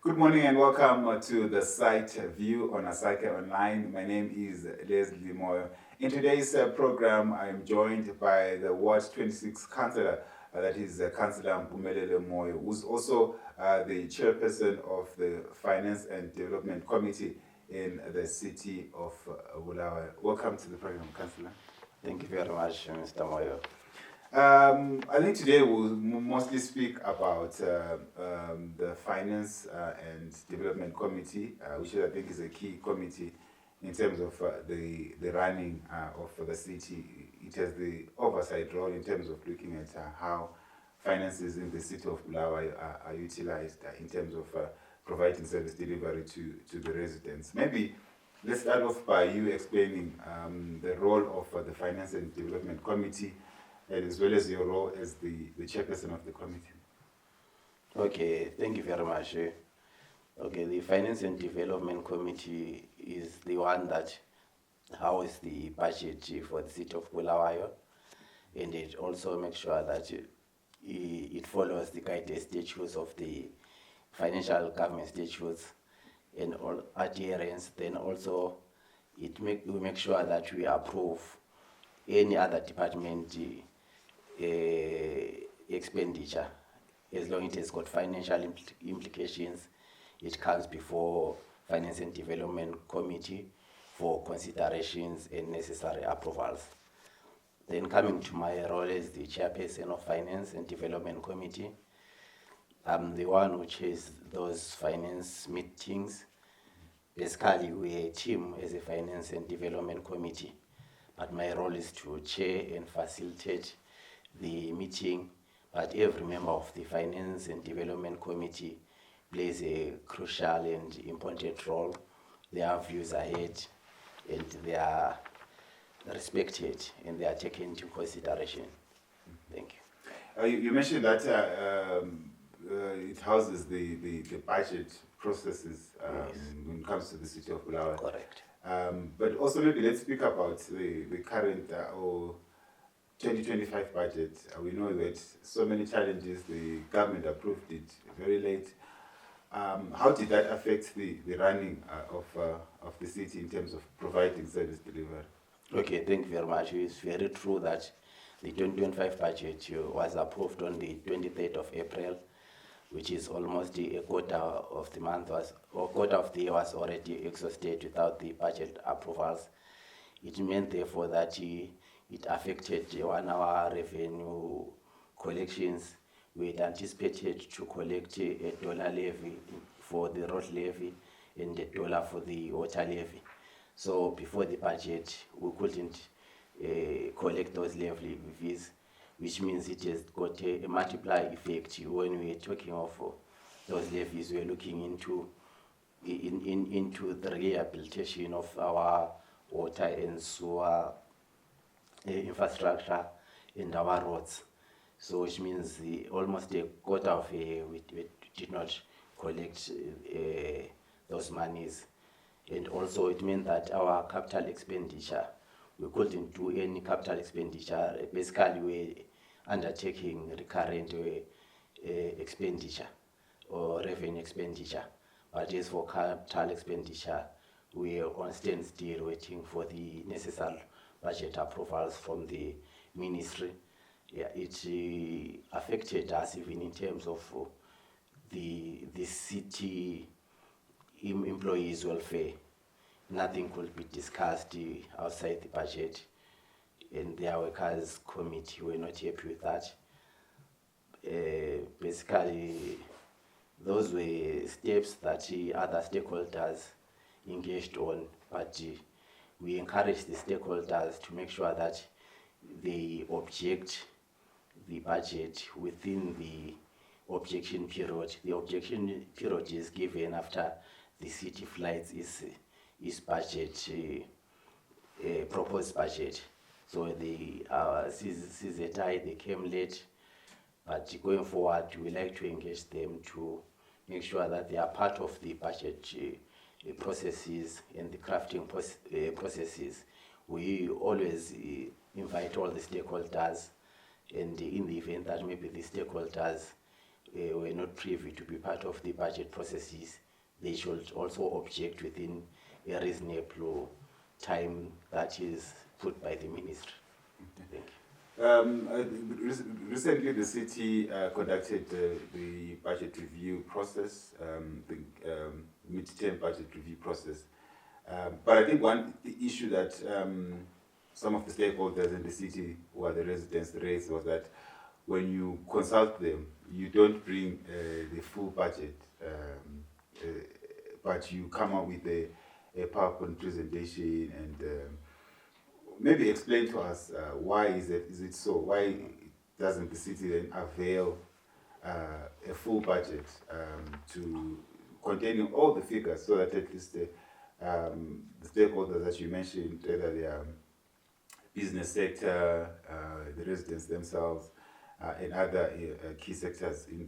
Good morning and welcome to the CITE View on CITE Online. My name is Lesley Moyo. In today's program, I am joined by the Ward 26 Councillor, that is Councillor Mpumelelo Moyo, who's also the Chairperson of the Finance and Development Committee in the city of Bulawayo. Welcome to the program, Councillor. Thank you very much, Mr. Moyo. I think today we'll mostly speak about the Finance and Development Committee, which I think is a key committee in terms of the running of the city. It has the oversight role in terms of looking at how finances in the city of Bulawayo are utilized in terms of providing service delivery to the residents. Maybe let's start off by you explaining the role of the Finance and Development Committee, and as well as your role as the chairperson of the committee. Okay, thank you very much. Okay, the Finance and Development Committee is the one that houses the budget for the city of Bulawayo, and it also makes sure that it follows the guidance statutes of the financial government statutes and all adherence. Then also we make sure that we approve any other department expenditure. As long as it has got financial implications, it comes before Finance and Development Committee for considerations and necessary approvals. Then coming to my role as the Chairperson of Finance and Development Committee, I'm the one who chairs those finance meetings. Basically, we're a team as a Finance and Development Committee, but my role is to chair and facilitate the meeting, but every member of the Finance and Development Committee plays a crucial and important role. Their views are heard and they are respected and they are taken into consideration. Thank you. You mentioned that it houses the budget processes Yes. when it comes to the city of Bulawayo. Correct. But also maybe let's speak about the current or 2025 budget. We know that so many challenges, the government approved it very late. How did that affect the running of the city in terms of providing service delivery? Okay, thank you very much. It's very true that the 2025 budget was approved on the 23rd of April, which is almost a quarter of the month quarter of the year was already exhausted without the budget approvals. It meant therefore that it affected our revenue collections. We had anticipated to collect a dollar levy for the road levy and a dollar for the water levy. So before the budget, we couldn't collect those levies, which means it has got a multiplier effect. When we're talking of those levies, we're looking into the rehabilitation of our water and sewer infrastructure and our roads. So which means almost a quarter of a year we did not collect those monies. And also it meant that our capital expenditure, we couldn't do any capital expenditure. Basically we're undertaking recurrent expenditure or revenue expenditure. But as for capital expenditure, we are on standstill waiting for the necessary budget approvals from the ministry. Yeah, it affected us even in terms of the city employees' welfare. Nothing could be discussed outside the budget, and their workers' committee were not happy with that. Basically, those were steps that other stakeholders engaged on, but we encourage the stakeholders to make sure that they object the budget within the objection period. The objection period is given after the city flights is budget, proposed budget. So the CITE, they came late, but going forward, we like to engage them to make sure that they are part of the budget processes and the crafting processes. We always invite all the stakeholders, and in the event that maybe the stakeholders were not privy to be part of the budget processes, they should also object within a reasonable time that is put by the ministry. Thank you. Recently, the city conducted the budget review process, the midterm budget review process. But I think one issue that some of the stakeholders in the city, who are the residents, raised was that when you consult them, you don't bring the full budget, but you come up with a PowerPoint presentation and maybe explain to us why is it so? Why doesn't the city then avail a full budget to containing all the figures, so that at least the stakeholders that you mentioned, whether they are business sector, the residents themselves, and other key sectors in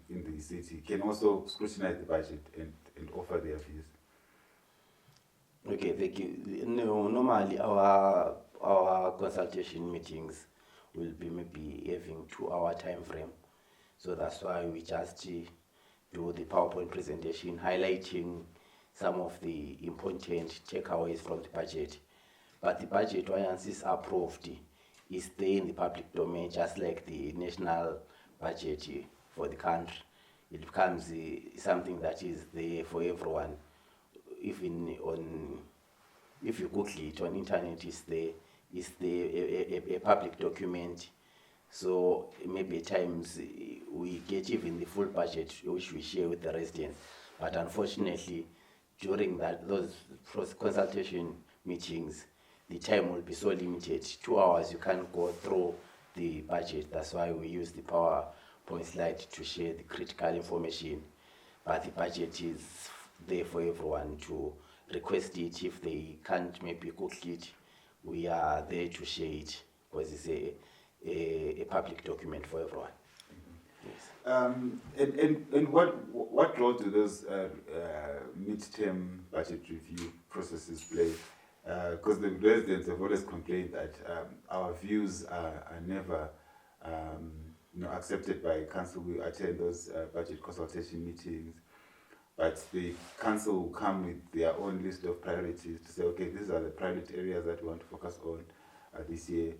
the city, can also scrutinize the budget and offer their views? Okay, thank you. No, normally our consultation meetings will be maybe having 2-hour time frame. So that's why we just do the PowerPoint presentation highlighting some of the important takeaways from the budget. But the budget, once it's approved, is there in the public domain, just like the national budget for the country. It becomes something that is there for everyone. Even if you Google it on internet, it's a public document. So maybe at times we get even the full budget, which we share with the residents. But unfortunately, during those consultation meetings, the time will be so limited. 2 hours, you can't go through the budget. That's why we use the PowerPoint slide to share the critical information. But the budget is there for everyone to request it. If they can't maybe cook it, we are there to share it, because it's a public document for everyone. Yes. And what role do those midterm budget review processes play? Because the residents have always complained that our views are never accepted by council. We attend those budget consultation meetings, but the council will come with their own list of priorities to say, okay, these are the priority areas that we want to focus on this year.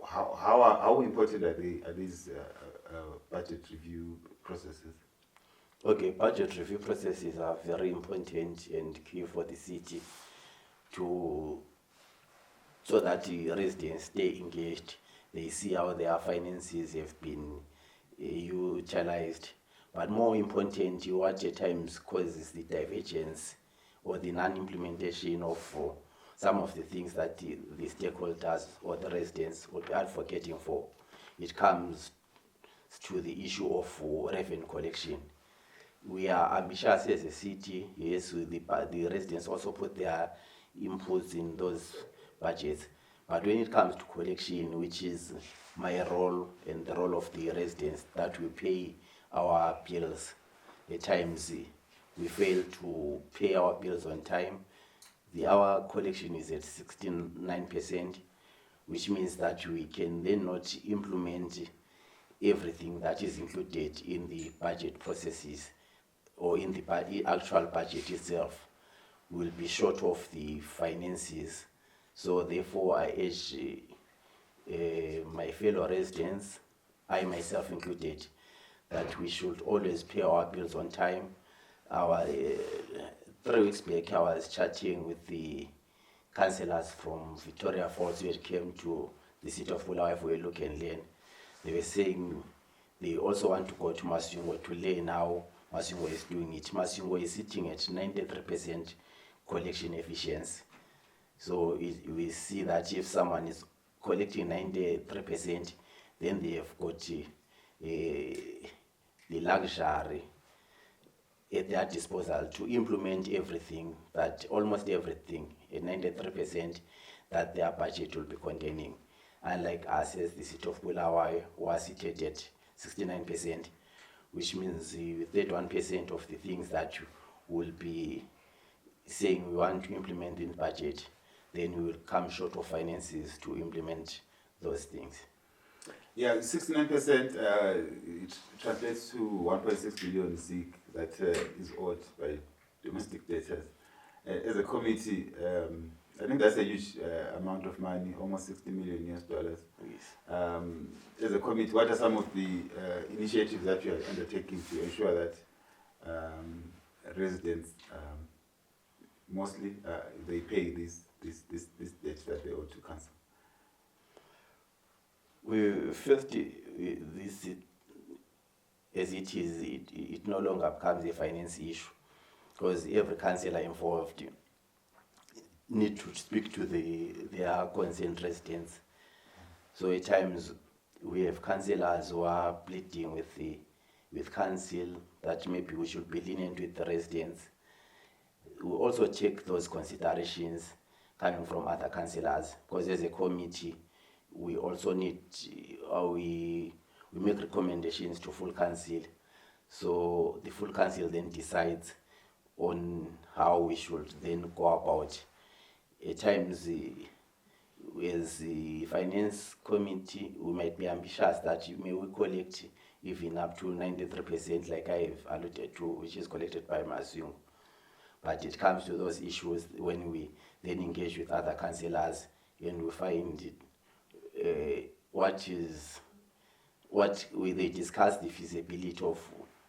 How important are these budget review processes? Okay, budget review processes are very important and key for the city so that the residents stay engaged. They see how their finances have been utilized. But more important, what at times causes the divergence or the non-implementation of some of the things that the stakeholders or the residents would be advocating for. It comes to the issue of revenue collection. We are ambitious as a city. Yes, the residents also put their inputs in those budgets. But when it comes to collection, which is my role and the role of the residents, that we pay our bills, at times we fail to pay our bills on time. Our collection is at 69%, which means that we can then not implement everything that is included in the budget processes or in the actual budget itself. Will be short of the finances. So therefore I urge my fellow residents, I myself included, that we should always pay our bills on time. 3 weeks back I was chatting with the councillors from Victoria Falls who came to the city of Bulawayo for a look and learn. They were saying they also want to go to Masungo to learn how Masungo is doing it. Masungo is sitting at 93% collection efficiency. So we see that if someone is collecting 93%, then they have got the luxury at their disposal to implement everything, almost everything, at 93%, that their budget will be containing. Unlike us as the city of Bulawayo, who are seated at 69%, which means 31% of the things that will be saying we want to implement in budget, then we will come short of finances to implement those things. Yeah, 69%, it translates to 1.6 billion ZiG that is owed by domestic debtors. As a committee, I think that's a huge amount of money, almost $60 million US dollars. Yes. As a committee, what are some of the initiatives that you are undertaking to ensure that residents mostly they pay this debt that they owe to council? This, as it is, it no longer becomes a finance issue, because every councillor involved need to speak to their concerned residents. So at times we have councillors who are pleading with council that maybe we should be lenient with the residents. We also check those considerations coming from other councillors, because as a committee we also need we make recommendations to full council. So the full council then decides on how we should then go about. At times, as the finance committee, we might be ambitious that may we collect even up to 93%, like I have alluded to, which is collected by Masyung. But it comes to those issues when we then engage with other councillors and we find they discuss the feasibility of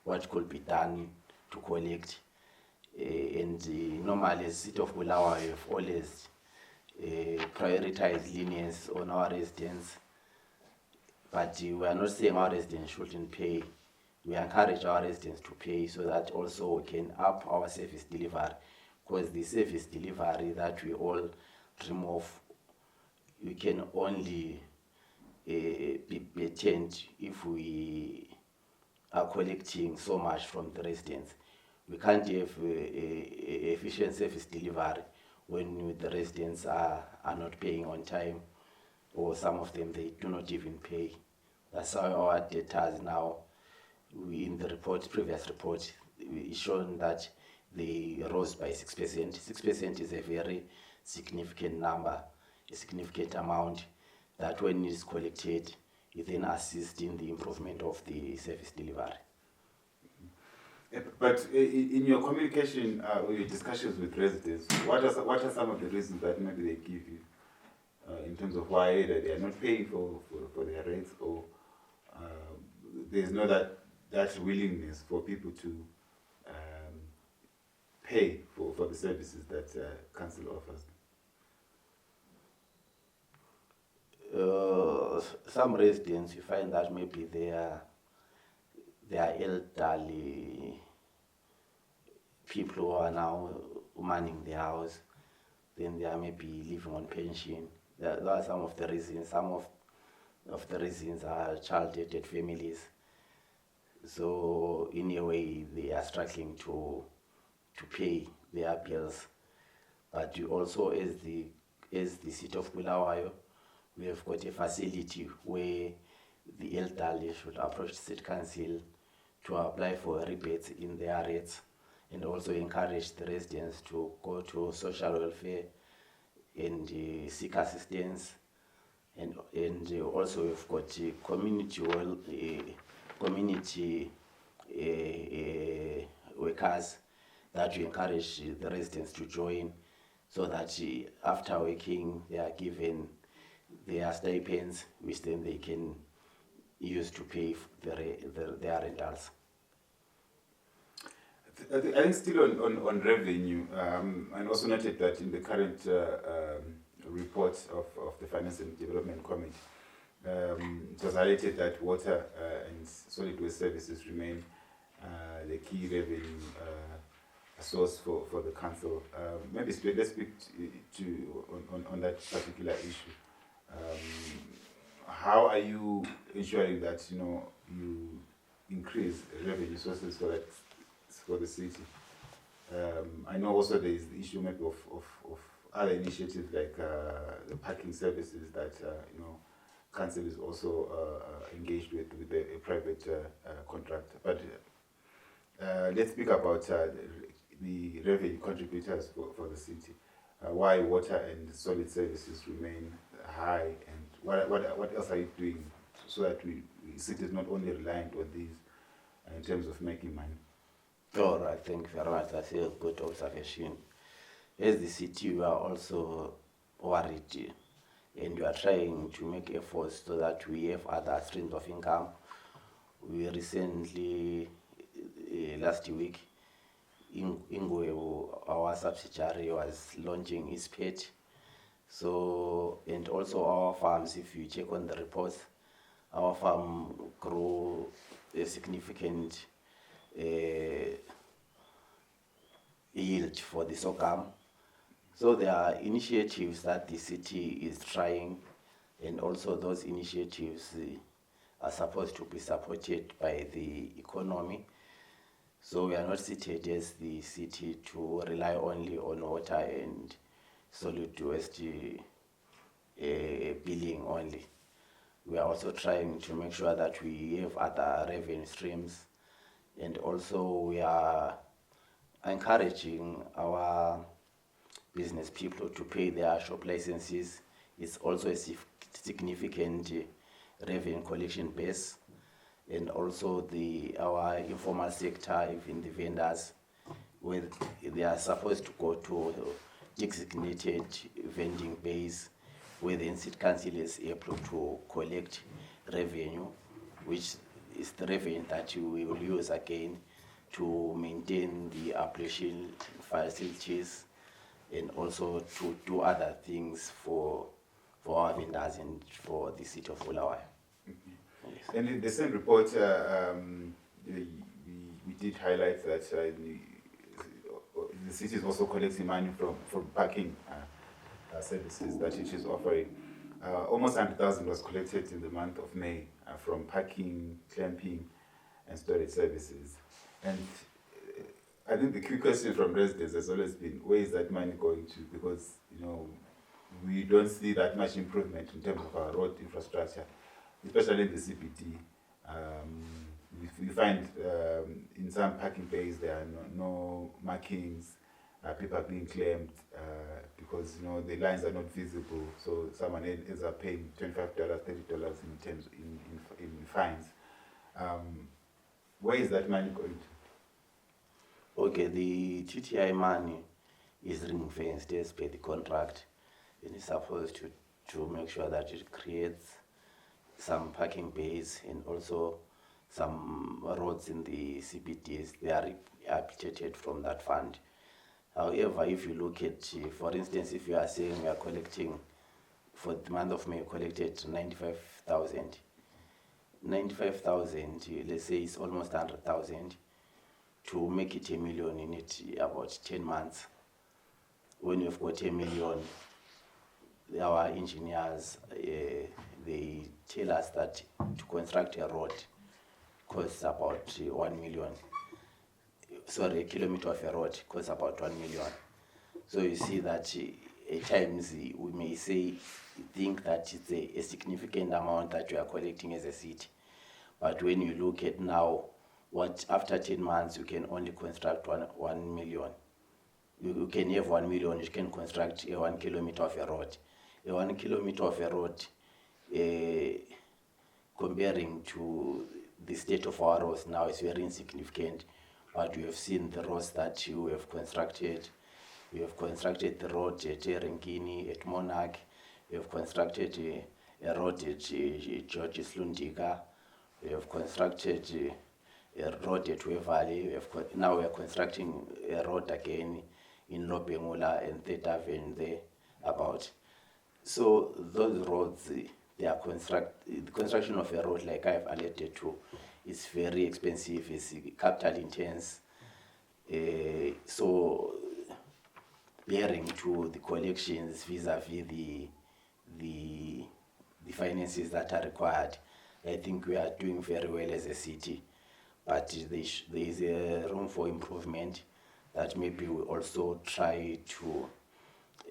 what could be done to collect. Normally, as CITE of Bulawayo, we have always prioritized lenience on our residents. But we are not saying our residents shouldn't pay. We encourage our residents to pay so that also we can up our service delivery. Because the service delivery that we all dream of, we can only be patent if we are collecting so much from the residents. We can't have efficient service delivery when the residents are not paying on time, or some of them they do not even pay. That's how our data is now. In the previous report, it's shown that they rose by 6%. 6% is a very significant number, a significant amount that when it is collected, it then assists in the improvement of the service delivery. But in your communication or your discussions with residents, what are some of the reasons that maybe they give you in terms of why they are not paying for their rents, or there's no that willingness for people to pay for the services that council offers? Some residents, you find that maybe they are elderly people who are now manning the house, then they are maybe living on pension. There are some of the reasons. Some of the reasons are child-dated families. So in a way, they are struggling to pay their bills. But you also, as the CITE of Bulawayo, we have got a facility where the elderly should approach City Council to apply for rebates in their rates, and also encourage the residents to go to social welfare and seek assistance. And also we've got community workers that we encourage the residents to join, so that after working they are given their stipends, which then they can use to pay their rentals. I think still on revenue, and also noted that in the current report of the Finance and Development Committee, it was highlighted that water and solid waste services remain the key revenue source for the council. Maybe let's speak on that particular issue. How are you ensuring that you increase revenue sources for the city? I know also there is the issue maybe of other initiatives like the parking services that council is also engaged with a private contractor. But let's speak about the revenue contributors for the city. Why water and solid services remain high, and what else are you doing so that city is not only reliant on these in terms of making money. All right, thank you very much. That's a good observation. As the city, we are also worried and we are trying to make efforts so that we have other streams of income. We recently, last week, Ingwe, our subsidiary, was launching its page. So, and also our farms, if you check on the reports, our farm grew a significant yield for the sorghum. So there are initiatives that the city is trying, and also those initiatives are supposed to be supported by the economy. So we are not seated as the city to rely only on water and solid waste billing only. We are also trying to make sure that we have other revenue streams, and also we are encouraging our business people to pay their shop licenses. It's also a significant revenue collection base, and also our informal sector, even the vendors, when they are supposed to go to designated vending base, where the CITE Council is able to collect revenue, which is the revenue that we will use again to maintain the operation facilities and also to do other things for our vendors and for the city of Bulawayo. Yes. And in the same report, we did highlight that the city is also collecting money from parking services that it is offering. Almost 100,000 was collected in the month of May from parking, clamping, and storage services. And I think the key question from residents has always been, where is that money going to? Because, we don't see that much improvement in terms of our road infrastructure, especially in the CBD. We find in some parking bays there are no markings, people are being claimed because the lines are not visible. So someone ends up paying $25, $30 in terms in fines. Where is that money going to? Okay, the TTI money is ring-fenced as per the contract, and it's supposed to make sure that it creates some parking bays and also some roads in the CBDs. They are rehabilitated from that fund. However, if you look at, for instance, if you are saying we are collecting, for the month of May, collected 95,000. 95,000, let's say it's almost 100,000. To make it 1 million, you need about 10 months. When you've got 1 million, our engineers, they tell us that to construct a road costs about 1 million. Sorry, a kilometer of a road costs about 1 million. So you see that at times we may think that it's a significant amount that we are collecting as a city. But when you look at now, after 10 months you can only construct 1 million. You can have 1 million, you can construct a 1 kilometer of a road. A 1 kilometer of a road, comparing to the state of our roads now, is very insignificant. But we have seen the roads that you have constructed. We have constructed the road at Rengini, at Monarch. We have constructed a road at George Slundika. We have constructed a road at Wevali. Now we are constructing a road again in Lobengula and Third Avenue there about. So those roads, the construction of a road, like I've alluded to, is very expensive, it's capital intense. So bearing to the collections vis-a-vis the finances that are required, I think we are doing very well as a city. But there is a room for improvement, that maybe we also try to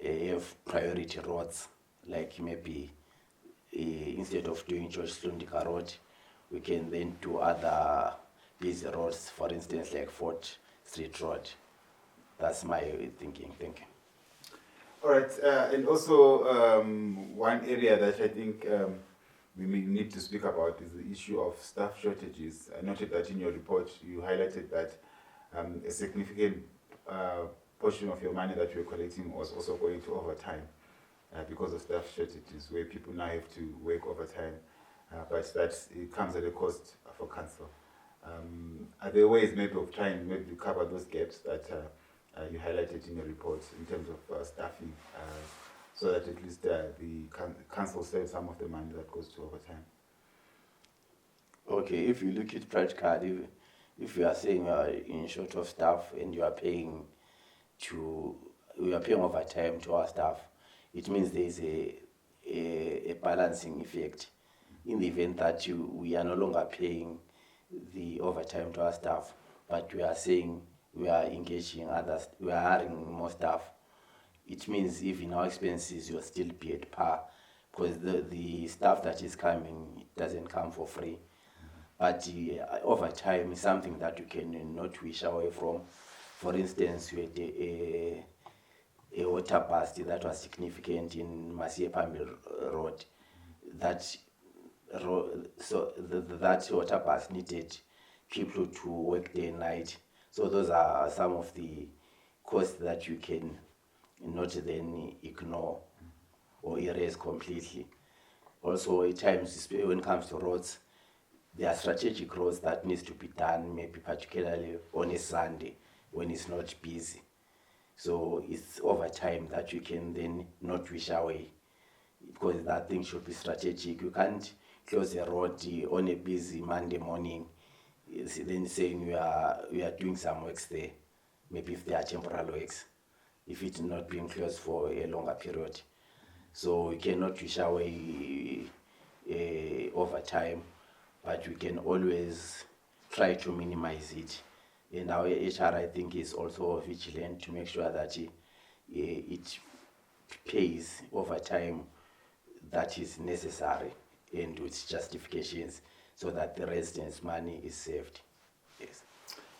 have priority roads, like maybe instead of doing George Slundika Road, we can then do other busy roads, for instance, like 4th Street Road. That's my thinking. Thank you. All right, and also one area that I think we may need to speak about is the issue of staff shortages. I noted that in your report you highlighted that a significant portion of your money that you were collecting was also going to overtime because of staff shortages, where people now have to work overtime, but that it comes at a cost for council. Are there ways maybe of trying maybe to cover those gaps that you highlighted in your report in terms of staffing, so that at least the council saves some of the money that goes to overtime? Okay, if you look at practically, if you are saying you are in short of staff and you are paying overtime to our staff, it means there is a balancing effect. In the event that we are no longer paying the overtime to our staff, but we are saying we are engaging others, we are hiring more staff, it means even our expenses will still be at par, because the staff that is coming doesn't come for free. But overtime is something that you can not wish away from. For instance, we had a water burst that was significant in CLR Mpumelelo Road. That water burst needed people to work day and night. So those are some of the costs that you can not then ignore or erase completely. Also, at times when it comes to roads, there are strategic roads that needs to be done, maybe particularly on a Sunday when it's not busy. So it's overtime that you can then not wish away, because that thing should be strategic. You can't close a road on a busy Monday morning, then saying we are doing some works there, maybe if they are temporal works, if it's not being closed for a longer period. So we cannot wish away overtime, but we can always try to minimize it. And our HR, I think, is also vigilant to make sure that it pays overtime that is necessary and with justifications, so that the residents' money is saved. Yes.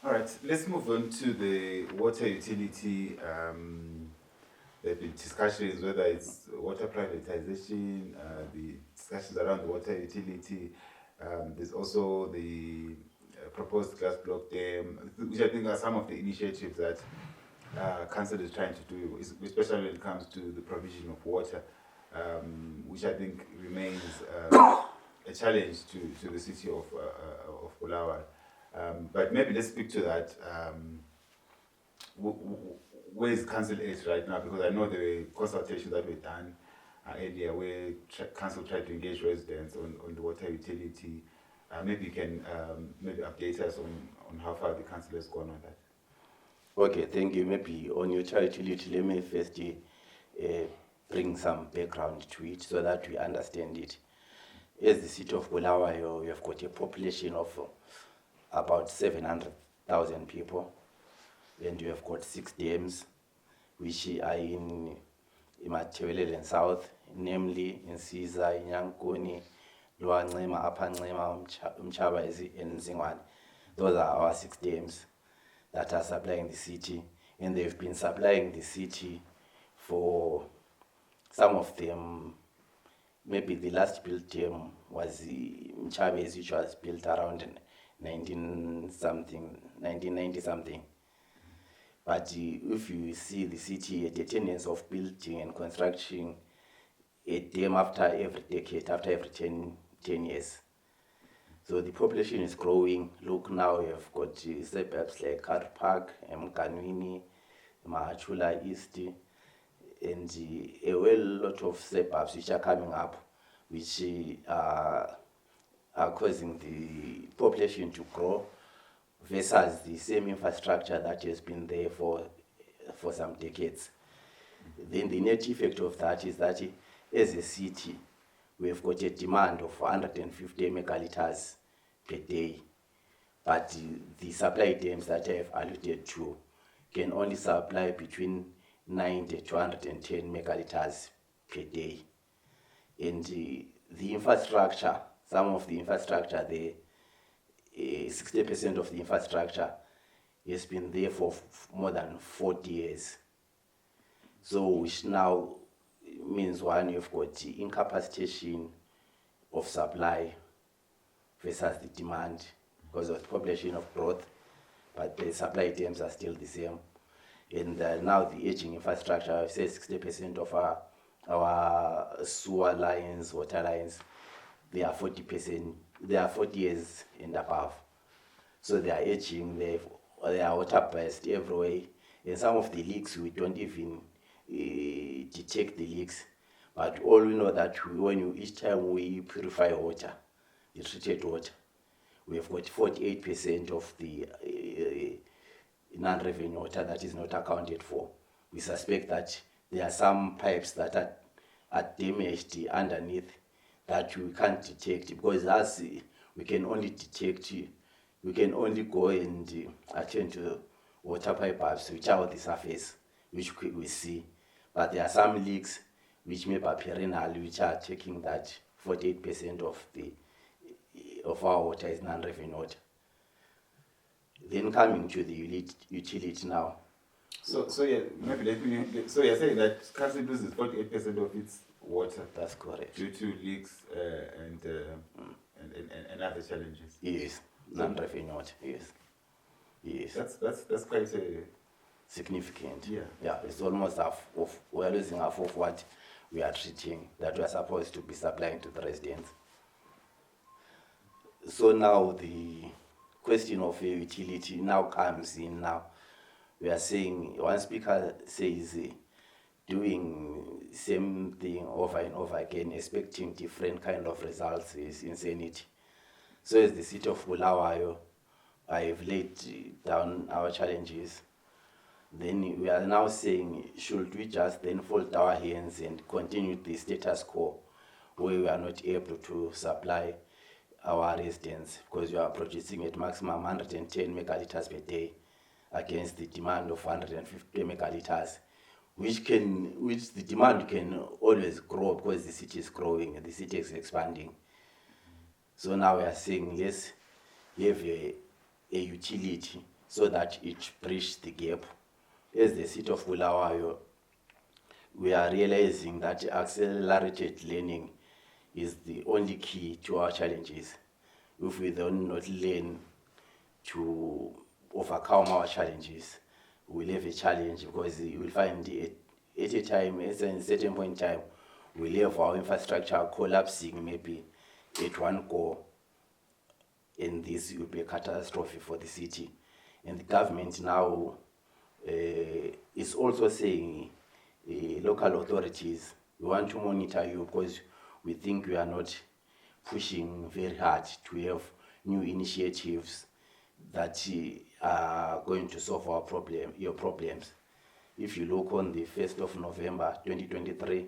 All right, let's move on to the water utility. There have been discussions whether it's water privatization, the discussions around the water utility. There's also the proposed glass block dam, which I think are some of the initiatives that council is trying to do, especially when it comes to the provision of water, which I think remains a challenge to the city of Bulawayo. But maybe let's speak to that. Where is council at right now? Because I know the consultations that were done earlier where council tried to engage residents on the water utility. Maybe you can maybe update us on how far the council has gone on that. Okay, thank you. Maybe on your water utility, let me first bring some background to it so that we understand it. As the city of Bulawayo, we have got a population of about 700,000 people, and we have got 6 dams, which are in Matebelele South, namely in Siza, Nyankoni, Lower Ncema, Upper Ncema, Mchabazi, and Zingwane. Those are our 6 dams that are supplying the city, and they've been supplying the city for some of them. Maybe the last built dam was Mchabazi, which was built around 1990 something. But if you see the city, the tendency of building and constructing a dam after every decade, after every 10 years. So the population is growing. Look, now we have got suburbs like Cllr Park, Mkanwini, Mahachula East, and a lot of suburbs which are coming up, which are causing the population to grow versus the same infrastructure that has been there for some decades. Then the net effect of that is that as a city, we've got a demand of 150 megaliters per day, but the supply dams that I have alluded to can only supply between 90 to 110 megaliters per day. And the infrastructure, some of the infrastructure there, 60% of the infrastructure has been there for more than 40 years. So which now means, one, you've got incapacitation of supply versus the demand because of the population of growth, but the supply terms are still the same. And now the aging infrastructure, I say 60% of our sewer lines, water lines, they are 40%, they are 40 years and above. So they are aging, they are water based everywhere. And some of the leaks, we don't even detect the leaks. But all we know that each time we purify water, the treated water, we have got 48% of the non-revenue water that is not accounted for. We suspect that there are some pipes that are damaged underneath that we can't detect, because as we can only detect, we can only go and attend to water pipes which are on the surface, which we see. But there are some leaks which may be perennial, which are checking that 48% of our water is non-revenue water. Then coming to the utility now. So yeah, maybe let me. So you're saying that council loses 48% of its water. That's correct. Due to leaks and other challenges. Yes, non-revenue water. Yes, yes. That's quite a significant. Yeah. Yeah, it's almost half of, we're losing half of what we are treating that we are supposed to be supplying to the residents. So now the question of a utility now comes in now. We are saying, one speaker says doing same thing over and over again, expecting different kind of results is insanity. So as the city of Bulawayo, I have laid down our challenges. Then we are now saying, should we just then fold our hands and continue the status quo where we are not able to supply our residents because we are producing at maximum 110 megaliters per day against the demand of 150 megaliters, which the demand can always grow because the city is growing and the city is expanding. So now we are saying let's have a utility so that it bridges the gap. As the city of Bulawayo, we are realizing that accelerated learning is the only key to our challenges. If we do not learn to overcome our challenges, we'll have a challenge because you will find at a time, at a certain point in time, we'll have our infrastructure collapsing maybe at one go, and this will be a catastrophe for the city. And the government now is also saying, local authorities, we want to monitor you because we think we are not pushing very hard to have new initiatives that are going to solve your problems. If you look on the 1st of November 2023,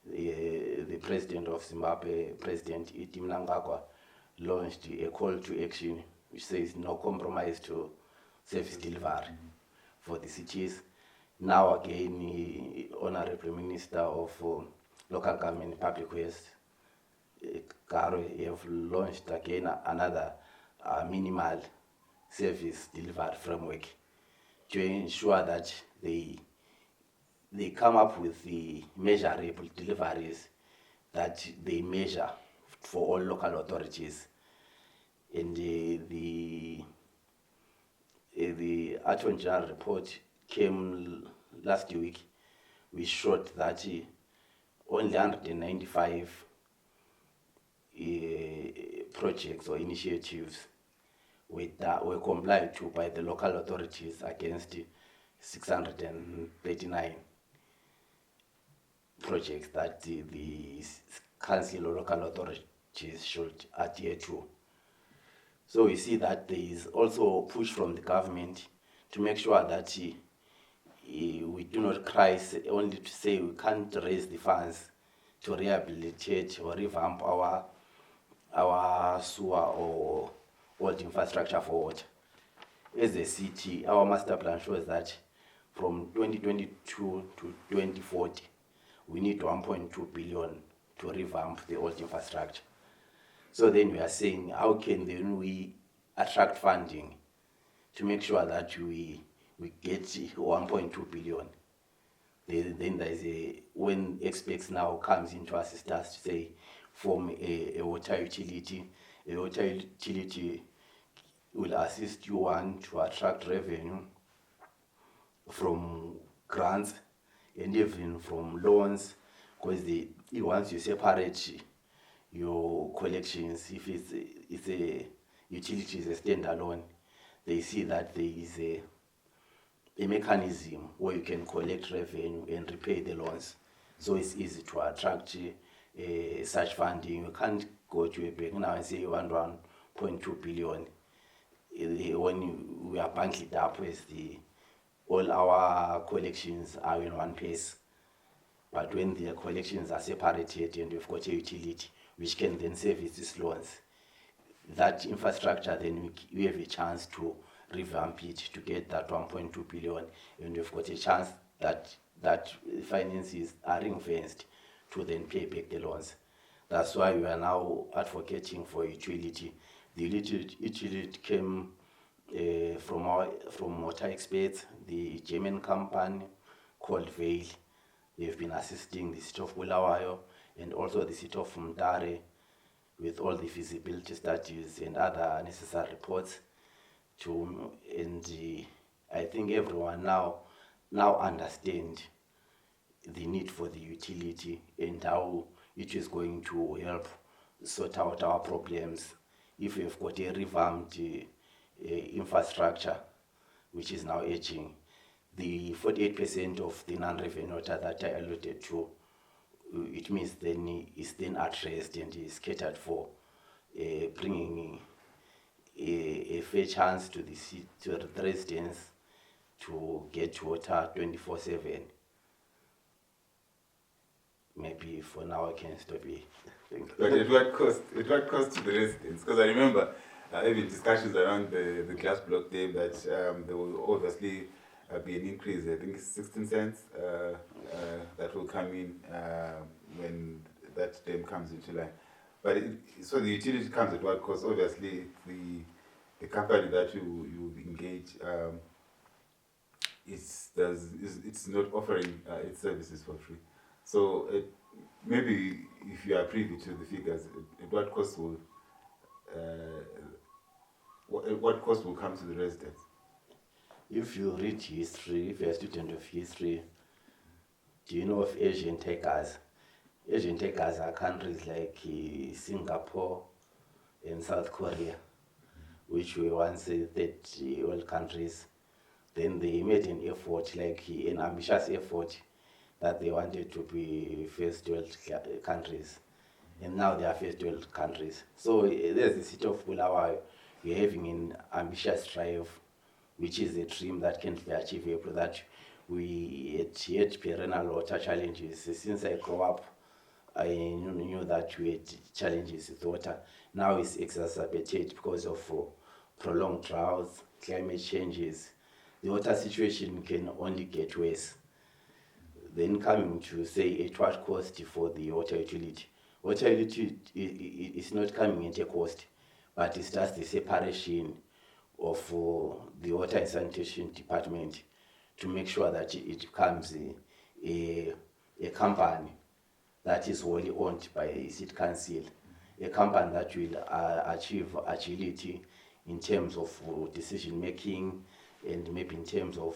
the president of Zimbabwe, President Iti Mnangagwa, launched a call to action which says no compromise to service delivery for the cities. Now again, Honorable Minister of Local Government and Public Waste, Cllr, have launched again another minimal service delivery framework to ensure that they come up with the measurable deliveries that they measure for all local authorities. And the Attorney General report came last week. We showed that only 195 projects or initiatives were complied to by the local authorities against 639 projects that the council or local authorities should adhere to. So we see that there is also a push from the government to make sure that we do not cry only to say we can't raise the funds to rehabilitate or revamp our sewer or old infrastructure for water. As a city, our master plan shows that from 2022 to 2040, we need 1.2 billion to revamp the old infrastructure. So then we are saying, how can then we attract funding to make sure that we get 1.2 billion? Then there is when experts now comes in to assist us to say, form a water utility. A water utility will assist you, one, to attract revenue from grants and even from loans, because once you separate your collections, if it's a utility is a standalone, they see that there is a mechanism where you can collect revenue and repay the loans. So it's easy to attract such funding. You can't go to a bank now and say you want 1.2 billion. When we are banked it up with all our collections are in one place. But when the collections are separated and we've got a utility which can then service these loans, that infrastructure, then we have a chance to revamp it to get that 1.2 billion, and we've got a chance that finances are ring-fenced to then pay back the loans. That's why we are now advocating for utility. The utility came from water experts, the German company called Veil. They've been assisting the city of Bulawayo and also the city of Mtare with all the feasibility studies and other necessary reports. I think everyone now understand the need for the utility and how it is going to help sort out our problems. If we've got a revamped infrastructure, which is now aging, the 48% of the non-revenue water that I alluded to, it means then is then addressed and is catered for, bringing a fair chance to the residents to get water 24/7. Maybe for now I can stop here. Thank you. But at what cost? At what cost to the residents? Because I remember having discussions around the glass block there that there will obviously be an increase. I think it's 16 cents that will come in when that dam comes into line. But so the utility comes at what cost? Obviously, the company that you engage it's not offering its services for free. So maybe if you are privy to the figures, at what cost will come to the residents? If you read history, if you're a student of history, do you know of Asian takers? Asian takers are countries like Singapore and South Korea, which were once third world countries. Then they made an effort, like an ambitious effort, that they wanted to be first world countries. And now they are first world countries. So there's the city of Bulawayo. We're having an ambitious drive, which is a dream that can be achievable, that we had perennial water challenges. Since I grew up, I knew that we had challenges with water. Now it's exacerbated because of prolonged droughts, climate changes. The water situation can only get worse. Then coming to say at what cost for the water utility. Water utility is not coming at a cost, but it's just the separation of the water and sanitation department to make sure that it becomes a company that is wholly owned by CITE Council, a company that will achieve agility in terms of decision making and maybe in terms of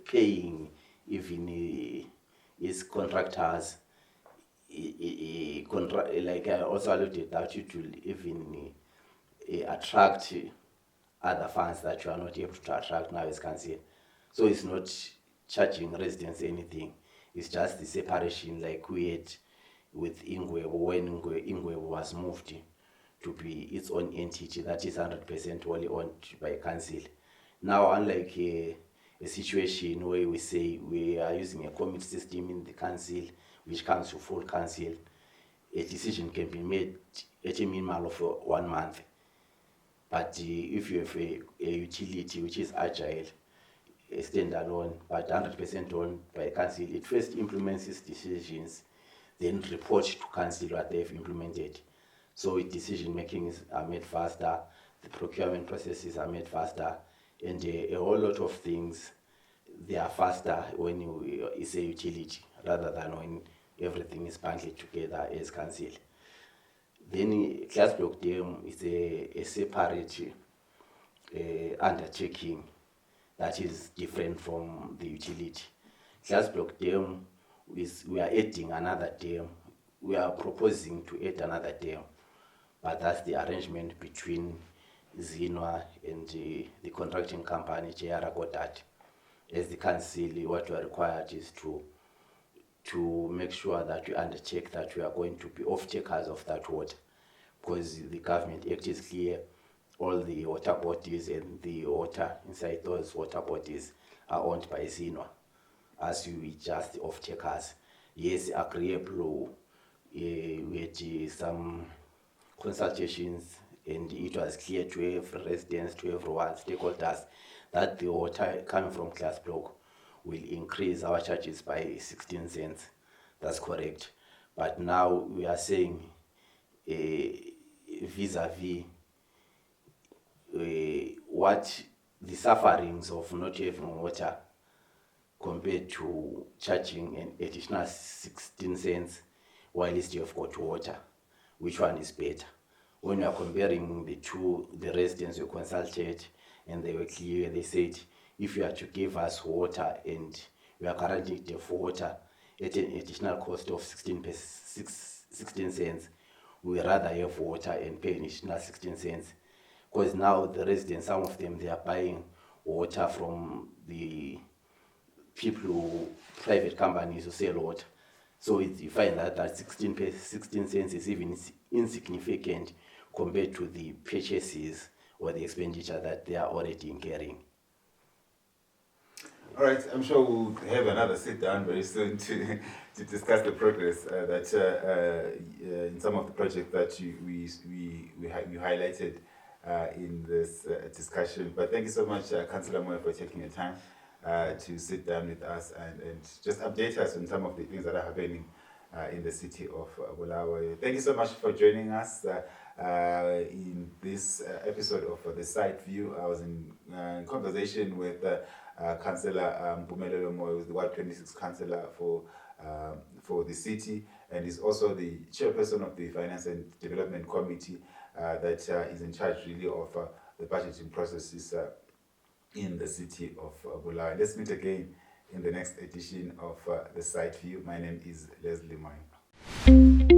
paying even its contractors. Like I also alluded that it will even attract other funds that you are not able to attract now as council. So it's not charging residents anything. It's just the separation like we had with Ingwe when Ingwe was moved to be its own entity that is 100% wholly owned by council. Now, unlike a situation where we say we are using a committee system in the council, which comes to full council, a decision can be made at a minimum of 1 month. But if you have a utility which is agile, a standalone, but 100% owned by council, it first implements its decisions, then report to council what they've implemented. So decision makings are made faster, the procurement processes are made faster, and a whole lot of things, they are faster when it's a utility rather than when everything is bundled together as council. Then Class Block Dam is a separate undertaking that is different from the utility. Class Block Dam we are adding another dam. We are proposing to add another dam, but that's the arrangement between Zinwa and the contracting company, Cllr. As the council, what we are required is to make sure that we undertake that we are going to be off-takers of that water, because the Government Act is clear. All the water bodies and the water inside those water bodies are owned by Zinwa, as we just off-takers. Yes, agreeable. We had some consultations, and it was clear to every residents, to everyone, stakeholders, that the water coming from Class Block will increase our charges by 16 cents. That's correct. But now we are saying vis-a-vis what the sufferings of not having water compared to charging an additional 16 cents while you have got water. Which one is better? When you are comparing the two, the residents we consulted, and they were clear, they said, if you are to give us water and we are currently have water at an additional cost of 16 cents, we rather have water and pay an additional 16 cents. Because now the residents, some of them, they are buying water from the people, private companies who sell water. So you find that 16 cents is even insignificant compared to the purchases or the expenditure that they are already incurring. All right, I'm sure we'll have another sit down very soon to discuss the progress in some of the projects that you highlighted in this discussion. But thank you so much, Councillor Moyo, for taking your time to sit down with us and just update us on some of the things that are happening in the city of Bulawayo. Thank you so much for joining us in this episode of the CITE View. I was in conversation with Councillor Mpumelelo Moyo, who's the Ward 26 Councillor for the city, and is also the Chairperson of the Finance and Development Committee that is in charge really of the budgeting processes in the city of Bulawayo. Let's meet again in the next edition of the CITE View. My name is Lesley Moyo.